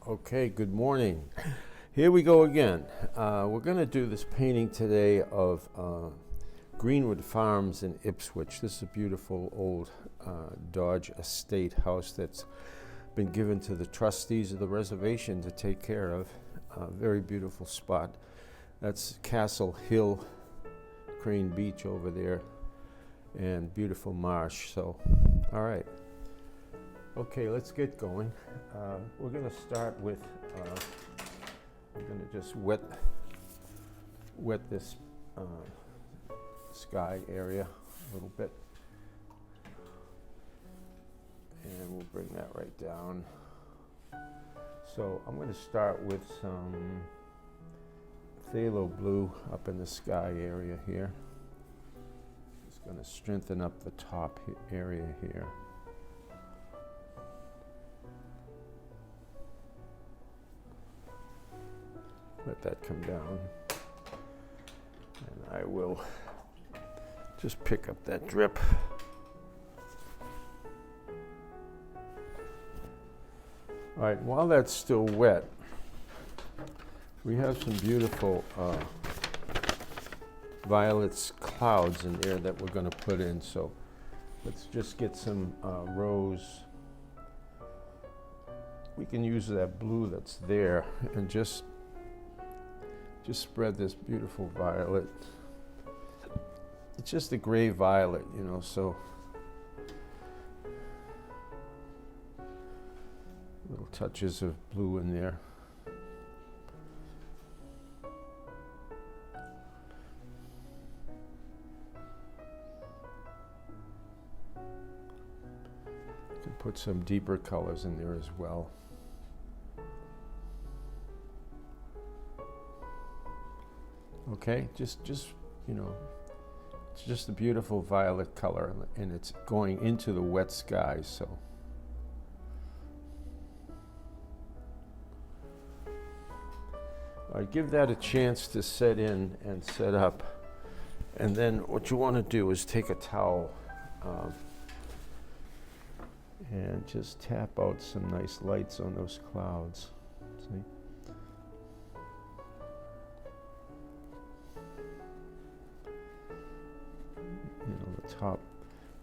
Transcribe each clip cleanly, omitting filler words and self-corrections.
Okay, good morning. Here we go again. We're going to do this painting today of Greenwood Farms in Ipswich. This is a beautiful old Dodge estate house that's been given to the trustees of the reservation to take care of. A very beautiful spot. That's Castle Hill, Crane Beach over there, and beautiful marsh. So, all right. Okay, let's get going. We're going to start with, we're going to just wet this sky area a little bit. And we'll bring that right down. So I'm going to start with some phthalo blue up in the sky area here. Just going to strengthen up the top area here. Let that come down, and I will just pick up that drip. All right, while that's still wet, we have some beautiful violets clouds in there that we're going to put in. So let's just get some rose. We can use that blue that's there and just spread this beautiful violet. It's just a gray violet, you know, so little touches of blue in there. You can put some deeper colors in there as well. Okay, just you know, it's just a beautiful violet color, and it's going into the wet sky. So, all right, give that a chance to set in and set up, and then what you want to do is take a towel and just tap out some nice lights on those clouds. See? You know,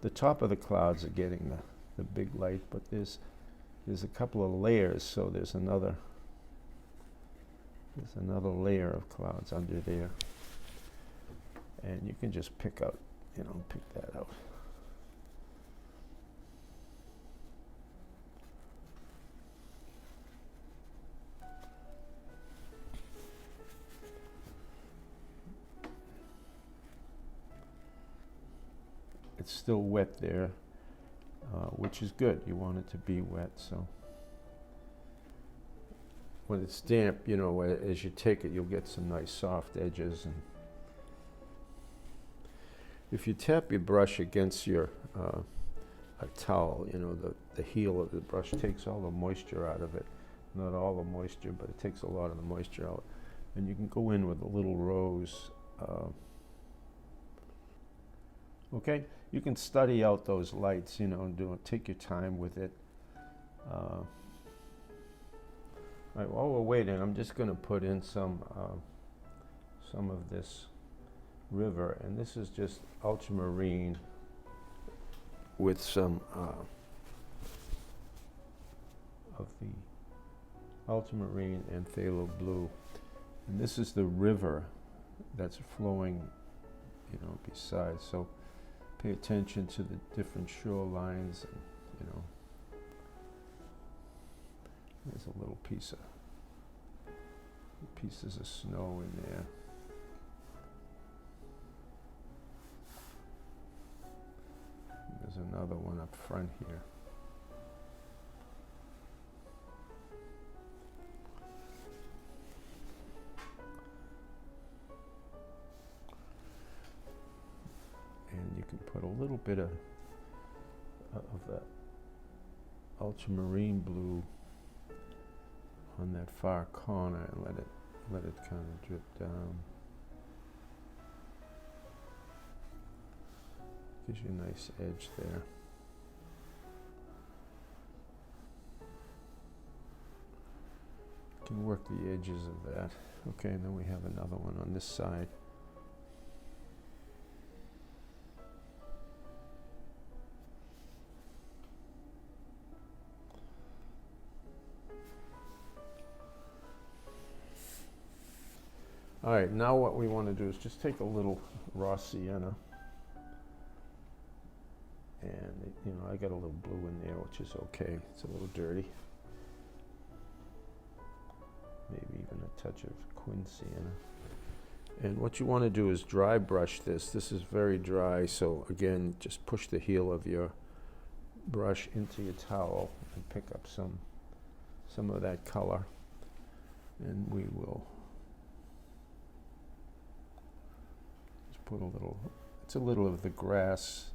the top of the clouds are getting the big light, but there's a couple of layers, so there's another layer of clouds under there, and you can just pick that out. It's still wet there, which is good. You want it to be wet, so when it's damp, you know, as you take it, you'll get some nice soft edges. And if you tap your brush against your a towel, you know, the heel of the brush takes all the moisture out of it. Not all the moisture, but it takes a lot of the moisture out. And you can go in with a little rose. Okay, you can study out those lights, you know, and take your time with it. All right, while we're waiting, I'm just going to put in some of this river, and this is just ultramarine with some of the ultramarine and phthalo blue, and this is the river that's flowing, you know, beside. So pay attention to the different shorelines, and, you know, there's a little pieces of snow in there. And there's another one up front here. And you can put a little bit of the ultramarine blue on that far corner and let it kind of drip down. Gives you a nice edge there. Can work the edges of that. Okay, and then we have another one on this side. All right, now what we want to do is just take a little raw sienna, and you know, I got a little blue in there, which is okay. It's a little dirty. Maybe even a touch of quin sienna. And what you want to do is dry brush this. This is very dry, so again, just push the heel of your brush into your towel and pick up some of that color, and we will just put a little, it's a little of the grass,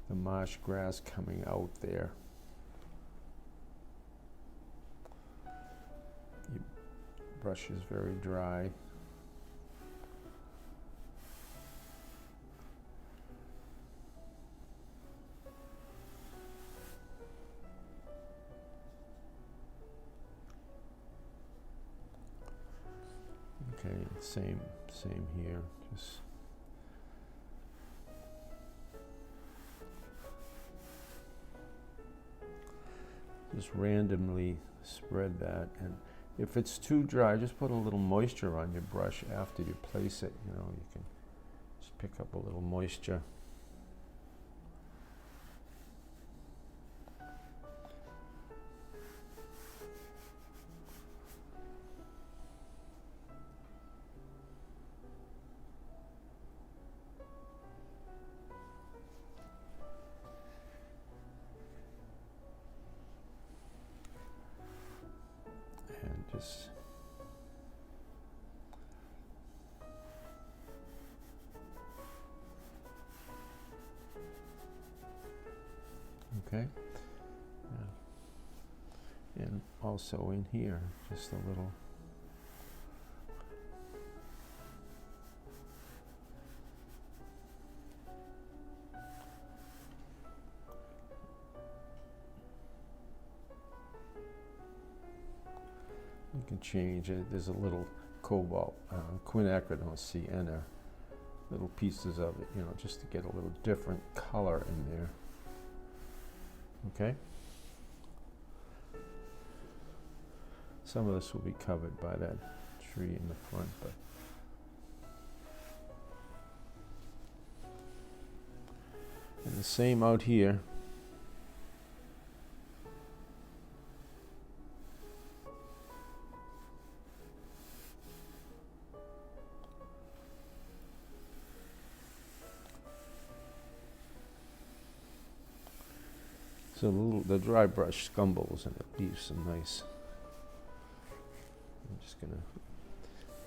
the marsh grass coming out there. Your brush is very dry. Okay, same here. Just randomly spread that, and if it's too dry, just put a little moisture on your brush after you place it. You know, you can just pick up a little moisture. Just okay, and also in here, just a little. You can change it. There's a little cobalt, quinacridone sienna, little pieces of it, you know, just to get a little different color in there. Okay? Some of this will be covered by that tree in the front, but and the same out here. So the dry brush scumbles and it leaves some nice. I'm just going to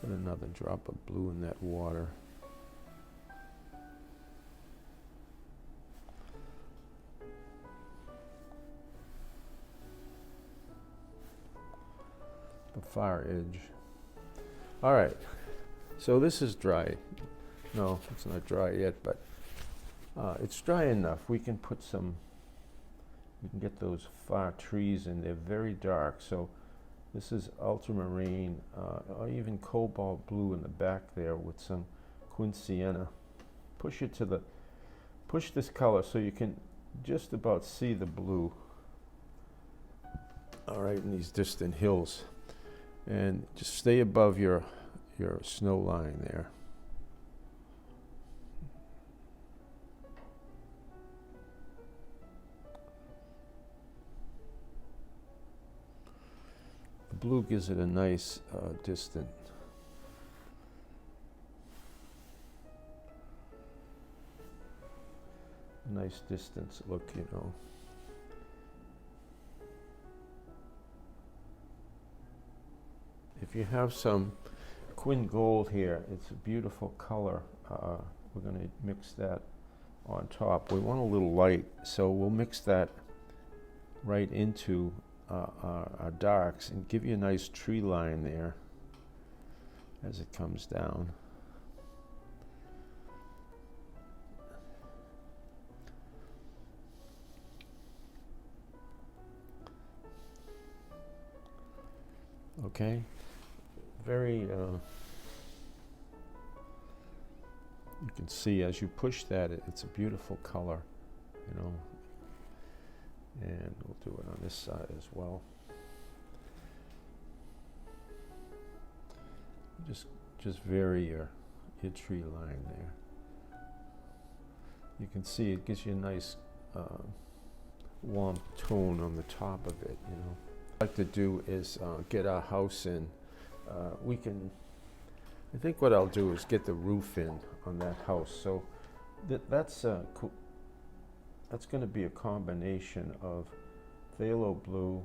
put another drop of blue in that water. The far edge. All right, so this is dry. No, it's not dry yet, but it's dry enough. We can put some. You can get those far trees in. They're very dark, so this is ultramarine or even cobalt blue in the back there with some quin sienna. Push this color so you can just about see the blue. All right, in these distant hills, and just stay above your snow line there. Blue gives it a nice distant. Nice distance look, you know. If you have some quin gold here, it's a beautiful color. We're going to mix that on top. We want a little light, so we'll mix that right into our darks and give you a nice tree line there as it comes down. Okay, very, you can see as you push that, it's a beautiful color, you know. And we'll do it on this side as well. Just vary your tree line there. You can see it gives you a nice warm tone on the top of it, you know. What I'd like to do is get our house in. I think what I'll do is get the roof in on that house. So that's going to be a combination of phthalo blue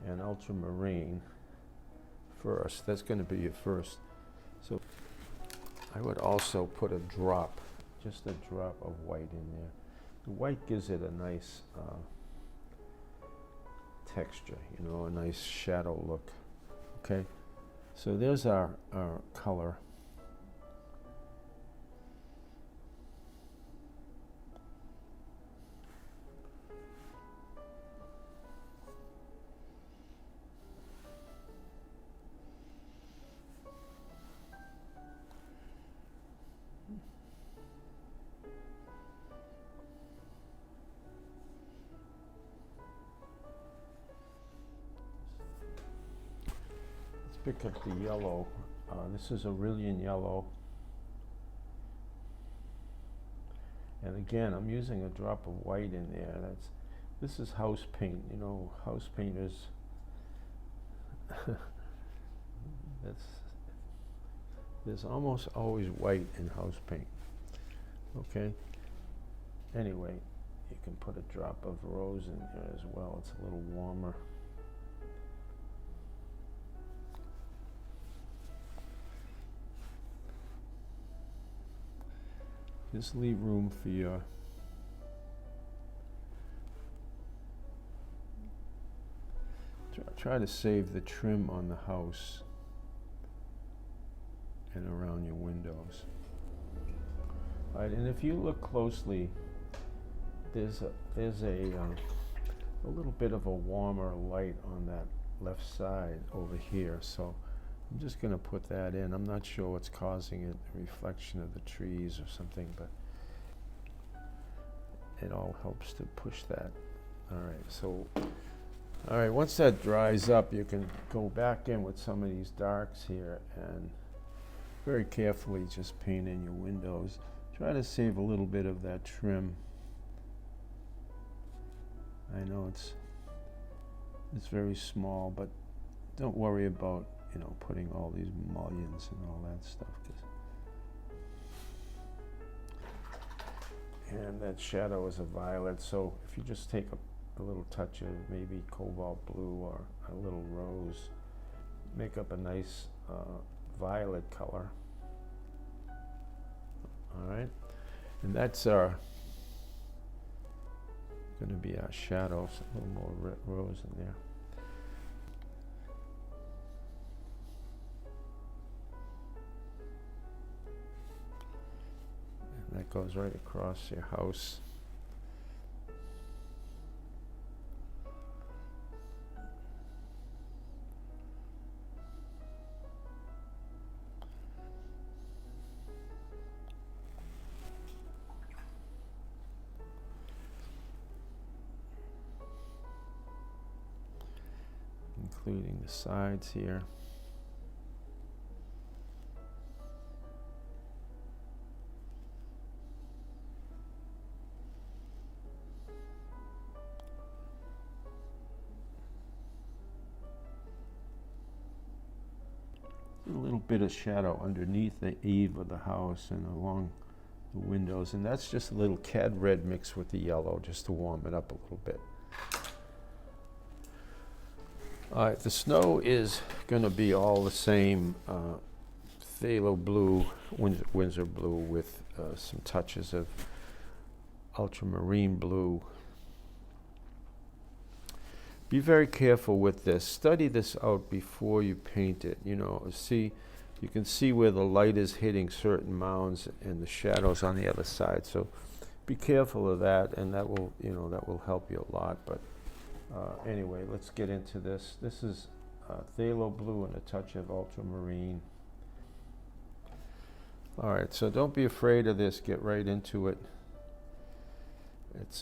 and ultramarine first. That's going to be your first. So I would also put a drop, just a drop of white in there. The white gives it a nice texture, you know, a nice shadow look. Okay, so there's our color. Pick up the yellow. This is Aurelian yellow. And again, I'm using a drop of white in there. This is house paint, you know, house painters. There's almost always white in house paint. Okay. Anyway, you can put a drop of rose in there as well. It's a little warmer. Just leave room for your try to save the trim on the house and around your windows. All right, and if you look closely, there's a little bit of a warmer light on that left side over here. So I'm just going to put that in. I'm not sure what's causing it, the reflection of the trees or something, but it all helps to push that. All right, so, all right, once that dries up, you can go back in with some of these darks here and very carefully just paint in your windows. Try to save a little bit of that trim. I know it's very small, but don't worry about, you know, putting all these mullions and all that stuff. And that shadow is a violet, so if you just take a little touch of maybe cobalt blue or a little rose, make up a nice violet color. All right, and that's going to be our shadows, a little more rose in there. And that goes right across your house. Including the sides here. A little bit of shadow underneath the eave of the house and along the windows, and that's just a little cad red mixed with the yellow just to warm it up a little bit. All right, the snow is going to be all the same phthalo blue, Windsor blue with some touches of ultramarine blue. Be very careful with this. Study this out before you paint it. You know, you can see where the light is hitting certain mounds and the shadows on the other side. So be careful of that, and that will help you a lot. But anyway, let's get into this. This is phthalo blue and a touch of ultramarine. All right, so don't be afraid of this. Get right into it. It's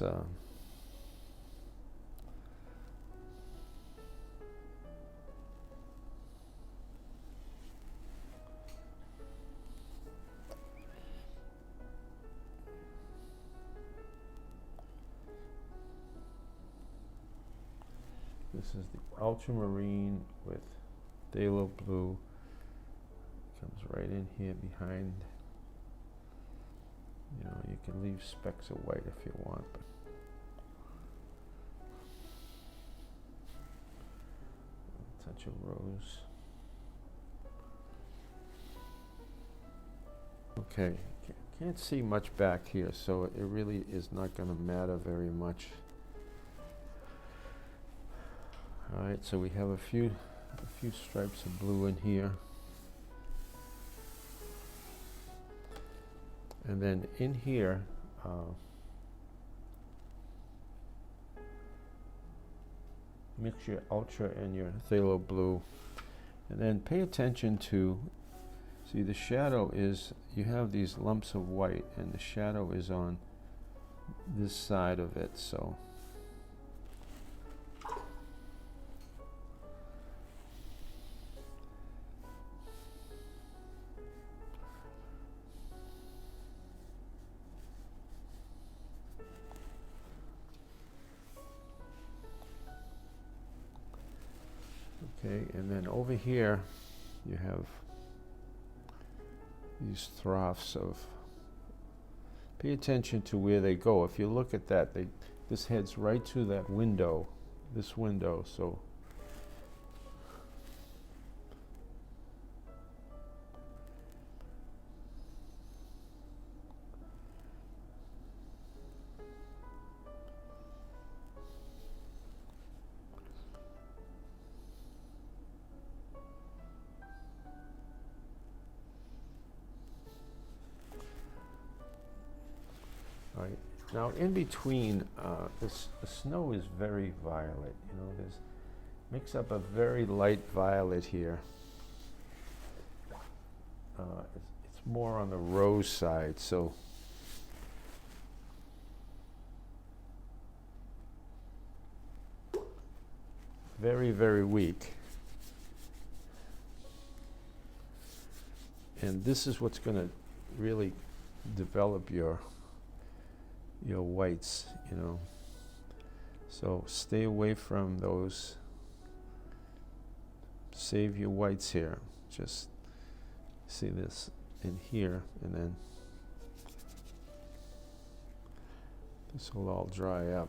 this is the ultramarine with phthalo blue. Comes right in here behind. You know, you can leave specks of white if you want, but a touch of rose. Okay, can't see much back here, so it really is not going to matter very much. All right, so we have a few stripes of blue in here. And then in here, mix your ultra and your phthalo blue. And then pay attention to, see the shadow is, you have these lumps of white and the shadow is on this side of it, so. Okay, and then over here you have these troughs of, pay attention to where they go. If you look at that, this heads right to that window, this window, so. Right. Now, in between, the snow is very violet. You know, there's makes up a very light violet here. It's more on the rose side, so. Very, very weak. And this is what's going to really develop your whites, you know. So stay away from those. Save your whites here. Just see this in here, and then this will all dry up.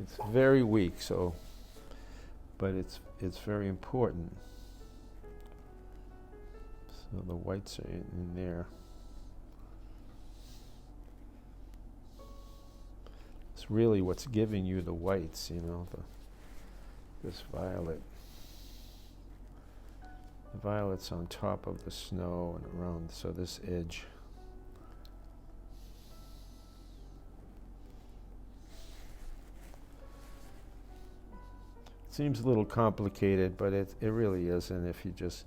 It's very weak, so, but it's very important. So the whites are in there. It's really what's giving you the whites, you know, this violet. The violet's on top of the snow and around, so this edge. Seems a little complicated, but it really isn't if you just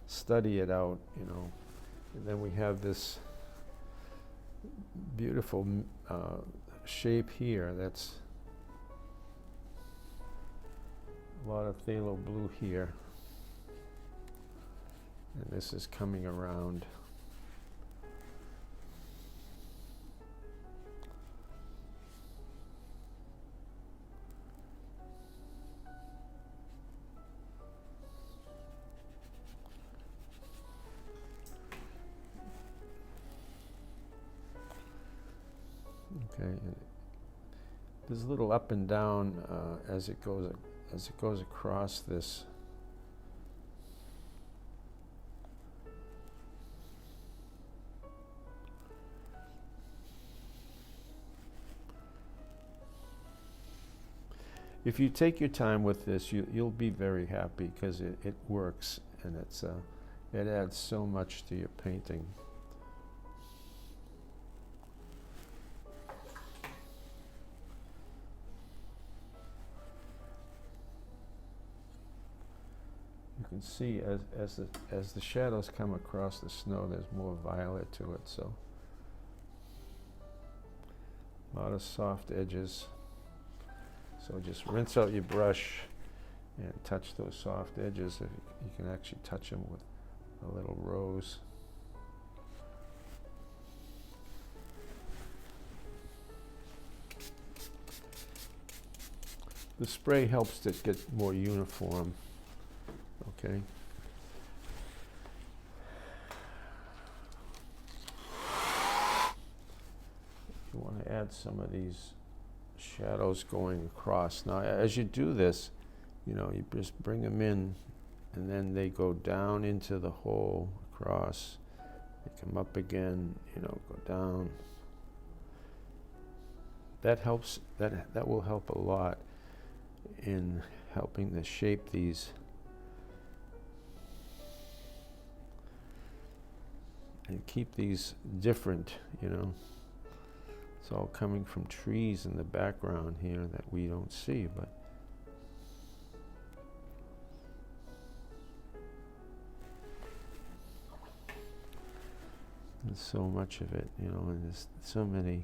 study it out, you know. And then we have this beautiful shape here. That's a lot of phthalo blue here. And this is coming around. Okay, there's a little up and down as it goes across this. If you take your time with this, you'll be very happy because it works, and it adds so much to your painting. can see as the shadows come across the snow, there's more violet to it. So a lot of soft edges. So just rinse out your brush and touch those soft edges. If you can actually touch them with a little rose. The spray helps it get more uniform, okay? You want to add some of these shadows going across. Now, as you do this, you know, you just bring them in, and then they go down into the hole across. They come up again, you know, go down. That helps, that will help a lot in helping to shape these and keep these different, you know. It's all coming from trees in the background here that we don't see, but there's so much of it, you know, and there's so many.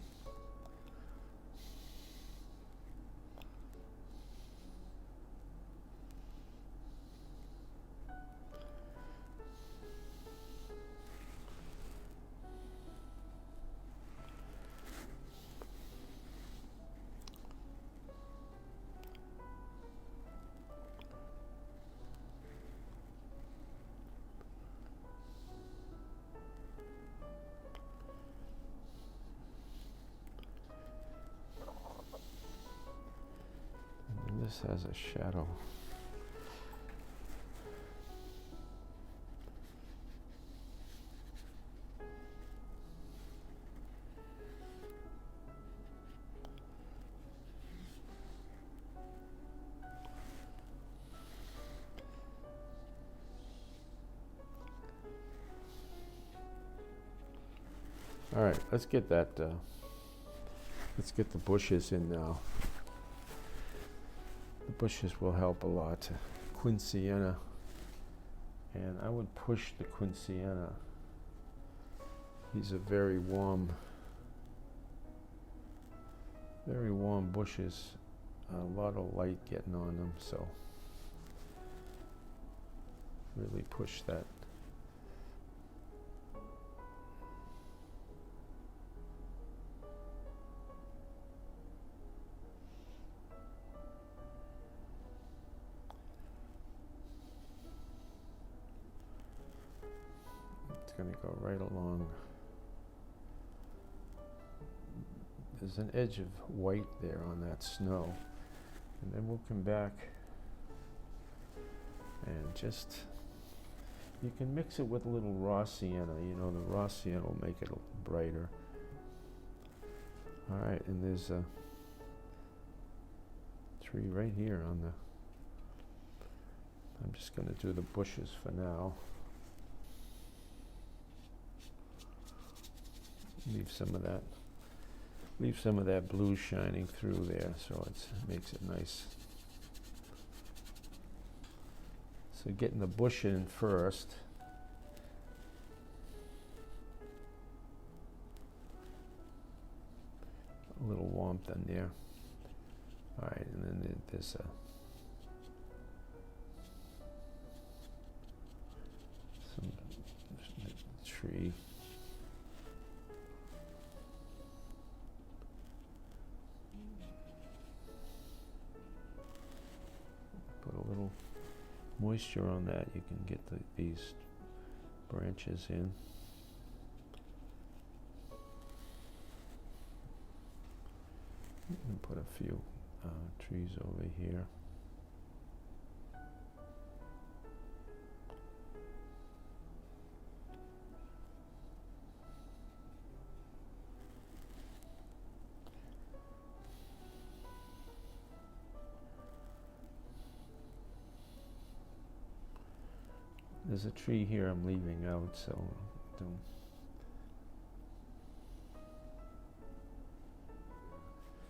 This has a shadow. All right, let's get that. Let's get the bushes in now. The bushes will help a lot. Quinceañera, and I would push the quinceañera. These are very warm bushes. A lot of light getting on them, so really push that. Going to go right along. There's an edge of white there on that snow, and then we'll come back and just, you can mix it with a little raw sienna. You know, the raw sienna will make it brighter. All right, and there's a tree right here on the, I'm just going to do the bushes for now. Leave some of that blue shining through there, so it makes it nice. So getting the bush in first. A little warmth in there. All right, and then there's some tree. Put a little moisture on that, you can get these branches in. And put a few trees over here. There's a tree here I'm leaving out, so don't.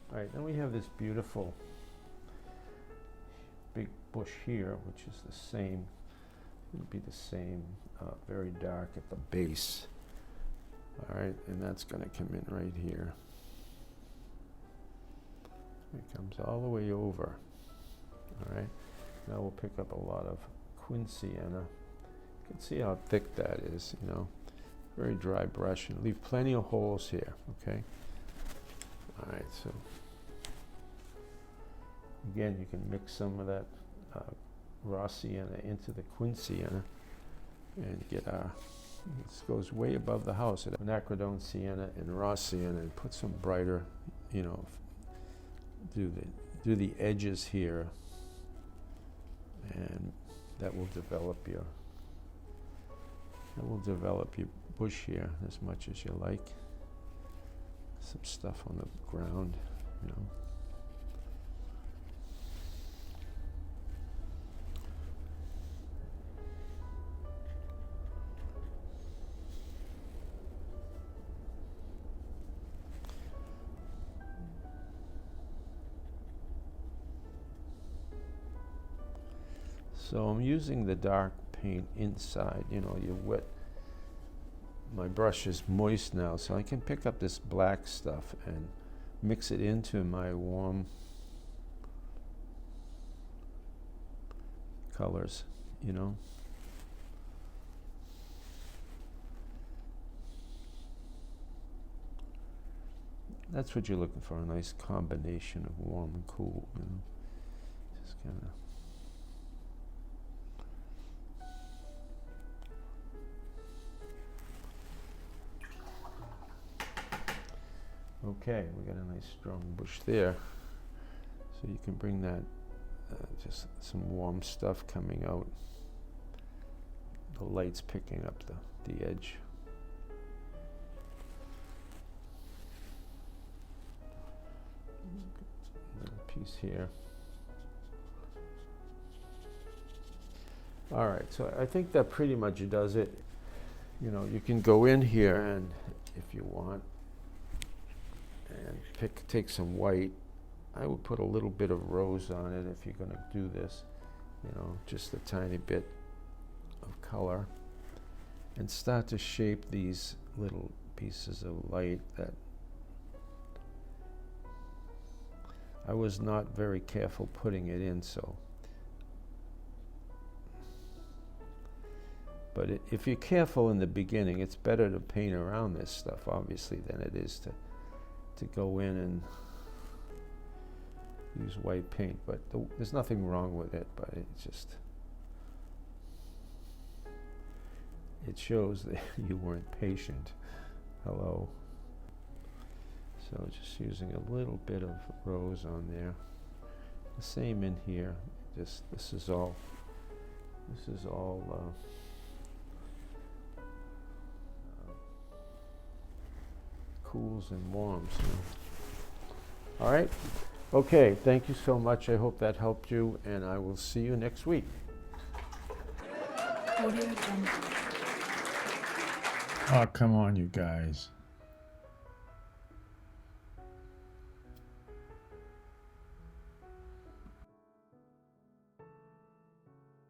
All right, then we have this beautiful big bush here, which is the same It'll be the same, very dark at the base. All right, and that's going to come in right here. It comes all the way over. All right, now we'll pick up a lot of quin sienna. You can see how thick that is, you know. Very dry brush, and leave plenty of holes here, okay? All right, so again, you can mix some of that raw sienna into the quin sienna and get this goes way above the house. Anacridone sienna and raw sienna, and put some brighter, you know, do the edges here, and that will develop your bush here as much as you like. Some stuff on the ground, you know. So I'm using the dark paint inside, you know, you wet. My brush is moist now, so I can pick up this black stuff and mix it into my warm colors, you know. That's what you're looking for, a nice combination of warm and cool, you know. Just kind of. Okay, we got a nice strong bush there. So you can bring that, just some warm stuff coming out. The light's picking up the edge. Another piece here. All right, so I think that pretty much does it. You know, you can go in here and, if you want, and take some white. I would put a little bit of rose on it if you're going to do this, you know, just a tiny bit of color, and start to shape these little pieces of light that I was not very careful putting it in, so. But if you're careful in the beginning, it's better to paint around this stuff, obviously, than it is to go in and use white paint. But there's nothing wrong with it, but it shows that you weren't patient. Hello. So just using a little bit of rose on there. The same in here. Just this is all cools and warms. All right. Okay. Thank you so much. I hope that helped you, and I will see you next week. Oh, come on, you guys.